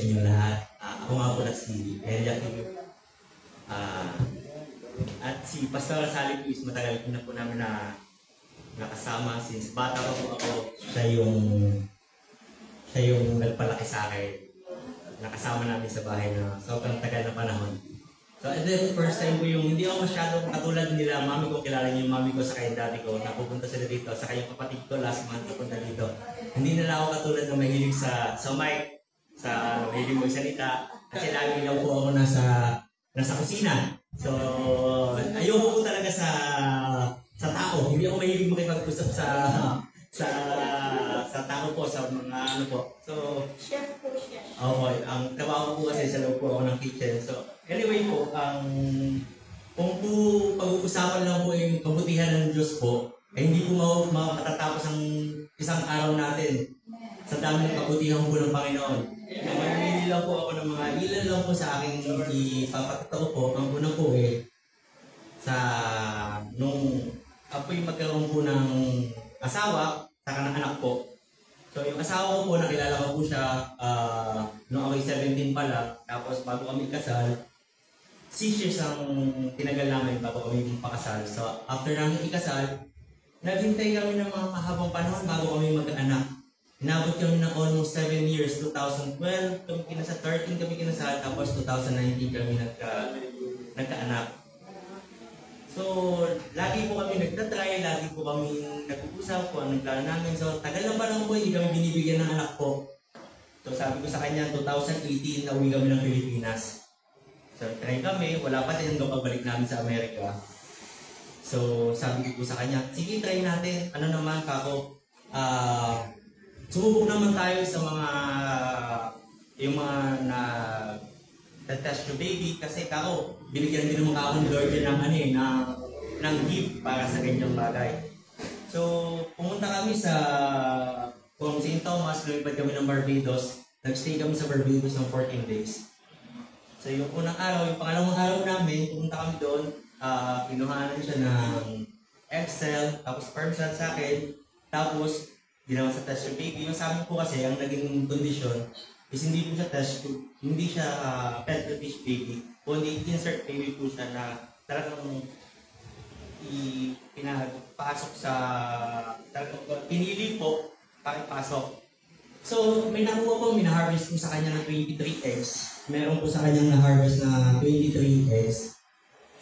sa inyo lahat. Ako nga po na si Elia Q. At si Pastor Sally is matagal na po namin na nakasama since bata pa po ako. Siya yung nagpalaki sa akin. Nakasama namin sa bahay na sobrang tagal na panahon. So, and then first time ko yung hindi ako masyadong katulad nila. Mami ko, kilala niyo yung mami ko sa kayong daddy ko. Napupunta sila dito. Sa kayong kapatid ko, last month napunta dito. Hindi nila ako katulad na mahilig sa mic, sa mahilig magsalita. Kasi lagi lang po ako nasa kusina. So, ayoko po talaga sa tao. Hindi ako mahilig makipag-usap sa tao po, sa mga ano po. So, Chef po siya. okay, ang trabaho ko kasi sa loob po ako ng kitchen. So, anyway po, kung po pag-uusapan lang po yung kabutihan ng Diyos po, ay hindi po makatatapos ang isang araw natin sa dami ng kabutihan po ng Panginoon. Mamimili lang po ako ng mga ilan lang po sa aking ipapakita po. Ang una po nung apoy magkaroon po ng asawa, saka ng anak po. So yung asawa ko po, nakilala ko po siya noong ako'y 17 pa lang. Tapos bago kami kasal, 6 years ang tinagal namin bago kami pakasal. So after namin ikasal, naghintay kami ng mga mahabang panahon bago kami magkaanak. Inabot kami ng almost 7 years. 2012 kami kinasal, 13 kami kinasal, tapos 2019 kami nagkaanak. So, lagi po kami nagtatry, lagi po kami nag-uusap po ang nagplano namin. So, tagal na pa lang po, hindi kami binibigyan ng anak po. So, sabi ko sa kanya, 2018, nauwi kami ng Pilipinas. So, try kami, wala pa din hanggang pagbalik namin sa Amerika. So, sabi ko sa kanya, sige, try natin. Ano naman, kako, sumubok naman tayo sa yung mga test your baby kasi kako, binigyan din naman ako ng Lord ng gift para sa ganyang bagay. So, pumunta kami from St. Thomas, lumipad kami ng Barbados. Nagstay kami sa Barbados ng 14 days. So, yung unang araw, yung pangalawang araw namin, pumunta kami doon, kinuhanan siya ng Excel, tapos sperm shot sa akin, tapos ginawa sa test your baby. Yung sa amin po kasi, ang naging condition is hindi po siya test tube, hindi siya petri fish baby, kundi insert baby po siya na talagang pinapasok pinili po para ipasok. So, may nakuha po, mina-harvest po sa kanya ng 23 eggs. Meron po sa kanyang na-harvest na 23 eggs.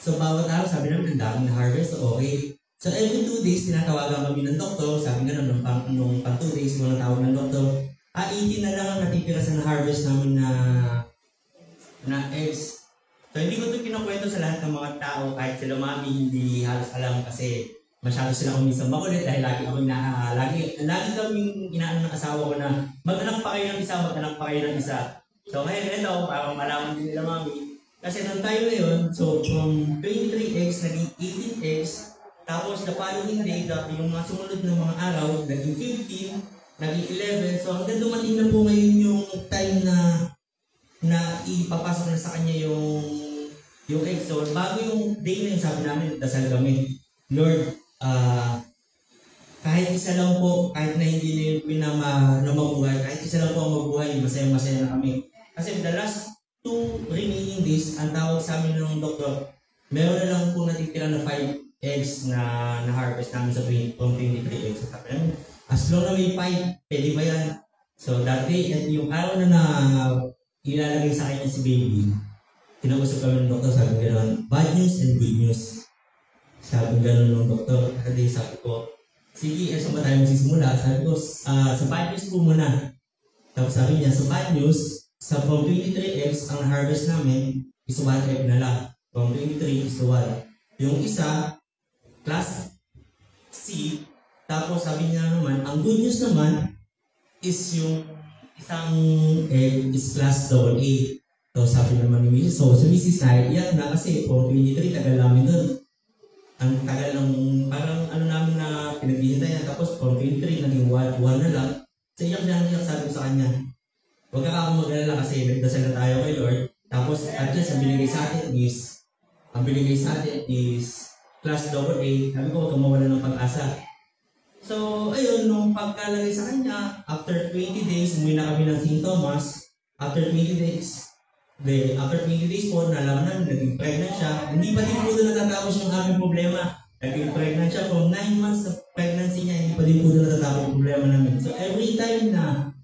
So, bawat araw, sabi namin, ang daming na-harvest, so okay. So, every 2 days, tinatawagan kami ng doktor. Sabi nga nung pang 2 days, mga tawag ng doktor, 18 na lang ang natitira sa na-harvest namin na eggs. So, hindi ko ito kinukwento sa lahat ng mga tao, kahit sila mami, hindi halos alam kasi masyado sila minsan makulit dahil lagi kaming inaano ng asawa ko na mag-anak pa kayo ng isa. So, ngayon ito, para malaman din nila mami. Kasi nung tayo na yun, so from 23 eggs, naging 18 eggs, tapos the following day, yung mga sumunod ng mga araw, naging 15, naging 11. So hanggang dumating na po ngayon yung time na ipapasok na sa kanya yung egg. So bago yung day na yun, sabi namin, dasal kami, Lord, kahit isa lang po, kahit na hindi na mabuhay, kahit isa lang po ang mabuhay, masaya-masaya na kami. Kasi the last 2 remaining days, ang tawag sa amin ng doktor, meron na lang po natitira na 5 eggs na harvest namin sa from 23 eggs. So, sabi namin, as long na may 5, pwede ba yan? So that day, at yung araw na ilalagay sa kanya si baby, kinausap kami ng doktor, sabi gano'n, bad news and good news. Sabi gano'n ng doktor, kasi sabi ko, sige, saan ba tayo magsisimula? Sabi ko, sa bad news po muna. Tapos sabi niya, sa bad news, sa from 23 eggs, ang harvest namin, is 1 egg na lang. From 23 is 1. Yung isa, class C, tapos sabi niya naman, ang good news naman, is yung isang egg is class AA. So sabi naman ni Mrs. So, si Mrs. iyak na kasi from 23, tagal namin doon. Ang tagal ng, parang ano namin na pinaghihintay na, tapos from 23, naging 1 na lang. So iyak na sabi ko sa kanya, huwag ka akong mag-alala kasi nagdasal na tayo kay Lord. Tapos at least ang binigay sa atin is class AA. Sabi ko, huwag kang mawala ng pag-asa. So, ayun, nung pagkalagay sa kanya, after 20 days, umuwi na kami ng St. Thomas. after 20 days, after 20 days po, nalaman namin, naging pregnant siya. Hindi pa din po doon natatapos yung aming problema. Naging pregnant siya from 9 months of pregnancy niya, hindi pa din po doon natatapos yung problema namin. So every time na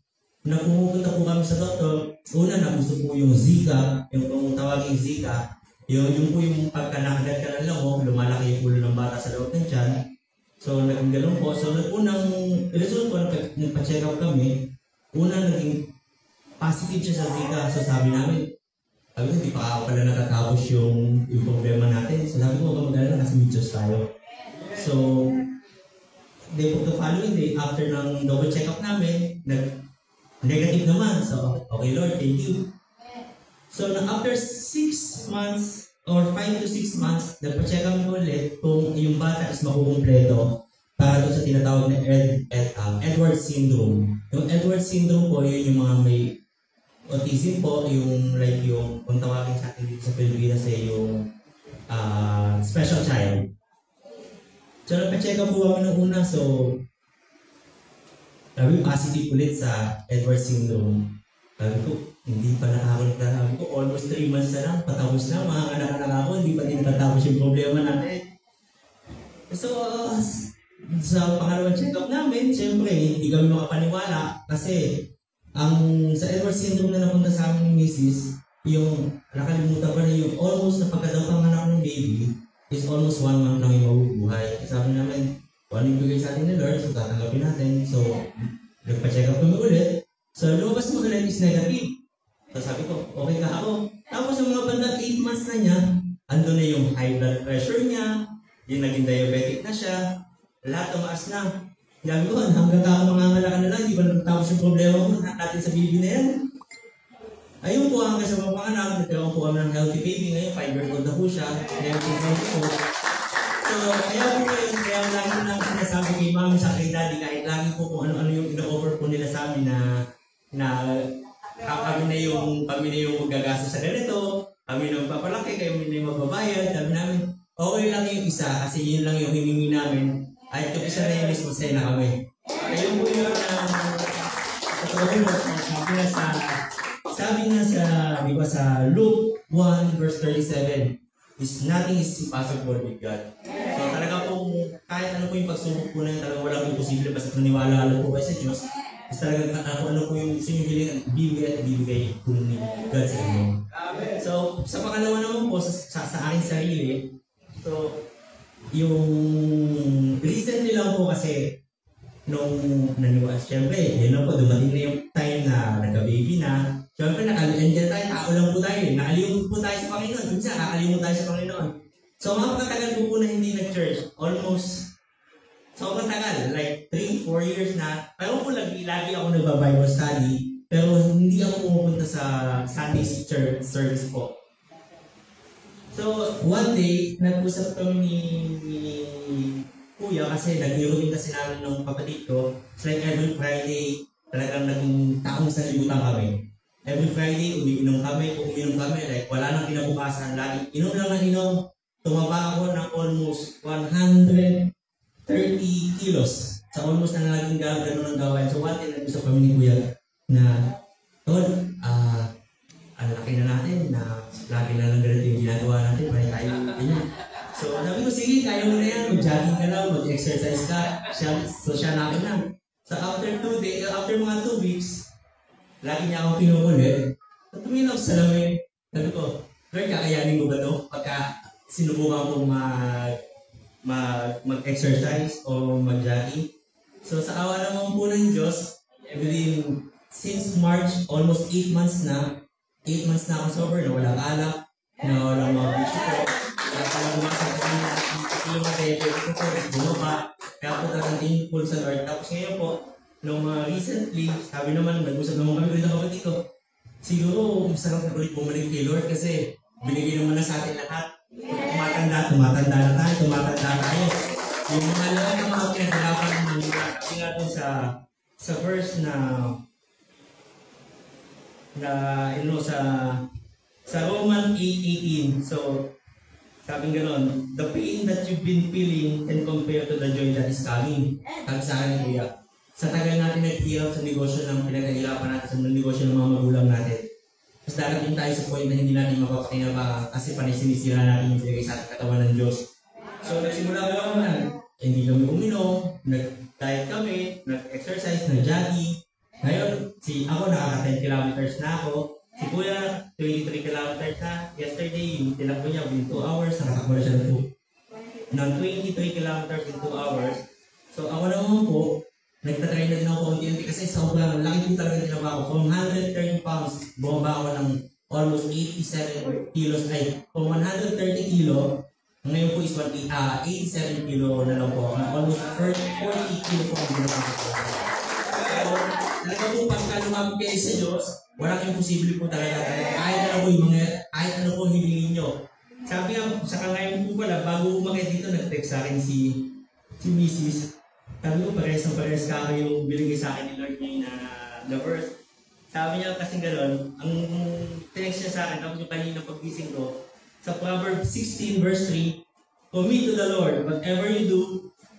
pumupunta po kami sa doktor, una na gusto po yung Zika, yung kung tawagin Zika, yung po yung pagka nakagat ka ng lamok, lumalaki yung ulo ng bata sa loob ng tiyan. So naging ganun po. So unang result po, nagpa-check up kami, naging positive siya sa Zika. So sabi namin, hindi pa pala natatapos yung problema natin. So sabi ko, mag-alala kasi midyos tayo. So, the following day, after ng double check-up namin, negative naman. So, okay Lord, thank you. So, after 6 months or 5 to 6 months, nagpa-check up ko ulit kung yung bata is makukumpleto para doon sa tinatawag na Edwards syndrome. Yung Edwards syndrome po, yun yung mga may autism po, yung like yung kung tawagin sa atin dito sa Pilipinas ay yung special child. So, nagpa-check up po kami nung una. So, sabi positive ulit sa Edwards syndrome. Sabi ko, hindi pa nakakaroon na. Sabi ko, almost 3 months na lang, patapos na, mga anak-anak ako, hindi pa din natatapos yung problema natin. So, sa pangalawang check-up namin, siyempre, hindi kami makapaniwala kasi sa Edwards syndrome na napunta sa amin ni Mrs., yung nakalimutan pa na yung almost na pagkadapanganak ng baby is almost 1 month lang yung mabubuhay. Sabi namin, kung ano yung bigay sa atin ni Lord, so tatanggapin natin. So, nagpa-check up kami ulit. So, lumabas mo ulit is negative. So, sabi ko, okay ka ako. Tapos, yung mga bandang 8 months na niya, ando na yung high blood pressure niya, yung naging diabetic na siya, lahat tumaas na. Sabi ko, hanggang ako mangangalaka na lang, hindi ba natatapos yung problema mo natin sa baby na yan? Ayun po, hanggang sa mga panganak, nagkaroon po kami ng healthy baby. Ngayon, 5 years old na po siya. Healthy baby po. So, kaya po ngayon, kaya lagi lang sinasabi kay mami sa kay daddy, kahit lagi po kung ano-ano yung ino-offer po nila sa amin na kami na yung magagastos sa ganito, kami na magpapalaki, kayo na yung magbabayad. Sabi namin, okay lang yung isa kasi yun lang yung hiningi namin. At yung isa na yung mismo sa'yo na kami. Ayun po yun sabi nga sa, di ba, sa Luke 1 verse 37, is nothing is impossible with God. So talaga po, kahit ano po yung pagsubok po na yun, talagang walang imposible basta naniwala lang po kayo sa Diyos. Is talagang ano po yung gusto nyo hiling, bibigay po ni God sa inyo. So sa pangalawa naman po, sa aking sarili, so yung recently lang po kasi nung naniwala, syempre, yun lang po, dumating na yung time na nagka-baby na. Siyempre, nakalimutan tayo, tao lang po tayo. Nakalimut po tayo sa Panginoon. Minsan, nakalimut tayo sa Panginoon. So, mapakatagal po po na hindi nag-church. Almost, sobrang tagal. Like, 3-4 years na. Pero po, lagi ako nagba-Bible study. Pero hindi ako pumupunta sa Sunday church service po. So, one day, nag-usap kami ni Kuya kasi nag-iroin kasi namin ng kapatid ko. It's like every Friday, talagang naging taong sa libutan kami. Every Friday, umiinom kami. Kung umiinom kami, like wala nang kinabukasan. Lagi, inom lang ng inom. Tumaba ako ng almost 130 kilos. Sa almost na naging gano'n ng gawain. So, one day, nag-usap kami ni Kuya na, Tol, ang laki na natin na lagi na lang ganito yung ginagawa natin. May tayo. So, sabi ko, sige, kaya mo na yan. Mag-jogging ka lang, mag-exercise ka. So, siya namin lang. So, after mga 2 weeks, lagi niya akong pinukulit. At tumingin ako sa salamin. Sabi ko, Lord, kakayanin ko ba ito? Pagka sinubukan kong mag-exercise o mag-jogging. So, sa awa naman po ng Diyos, since March, almost 8 months na. 8 months na ako sober, na walang alak, na walang mga bisyo ko. Kaya lumakad ko na yung mga diabetes ko, bumaba. Kaya po talagang full sa Lord. Tapos ngayon po, nung recently, sabi naman, nag-usap naman kami ulit ang kapatid ko. Siguro, masarap na ulit bumalik kay Lord kasi binigay naman na sa atin lahat. Tumatanda na tayo. Yung mga lahat ng mga pinagalapan ng sabi nga dun sa verse sa Roman 8:18. So, sabi gano'n, the pain that you've been feeling can compare to the joy that is coming. Sabi sa akin ni Kuya, sa tagal natin naghihirap sa negosyo ng pinag-ahirapan natin sa negosyo ng mga magulang natin. Tapos darating tayo sa point na hindi natin mapapakinabangan kasi panay sinisira natin yung binigay sa ating katawan ng Diyos. So nagsimula ko lang na hindi kami uminom, nag-diet kami, nag-exercise, nag-jogging. Ngayon, ako nakaka 10 kilometers na ako. Si Kuya, 23 kilometers na. Yesterday, yung tinakbo niya within 2 hours, nakatakbo na siya ng 23 kilometers in 2 hours. So ako naman po, nagtatry na din ako unti-unti kasi sobrang laki po talaga tinaba ko. From 130 pounds, bumaba ako ng almost 87 kilos. From 130 kilo, ngayon po is 87 kilo na lang po. Almost 40 kilo po ang binaba ko. So, talaga po pagka lumapit kayo sa Diyos, walang imposible po talaga. Kahit ano po hilingin nyo. Sabi nga, sa kangayon po pala, bago umakit dito, nag-text sa akin si Mrs. Sabi ko, pares ka ako yung binigay sa akin ni Lord ngayon na the verse. Sabi niya kasi gano'n, ang text niya sa akin, tapos yung kanina pag-gising ko, sa Proverbs 16 verse 3, commit to the Lord, whatever you do,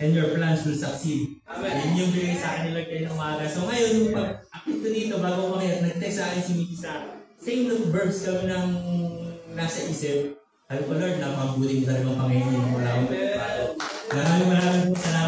and your plans will succeed. Amen. Yun yung binigay sa akin ni Lord kayo ng umaga. So ngayon, yung pag-akit ko dito, bago umakit, nag-text sa akin si Mrs. sa same verbs kami ng nasa isip. Sabi ko, Lord, napakabuti mo talagang Panginoon. Wala akong maraming salamat.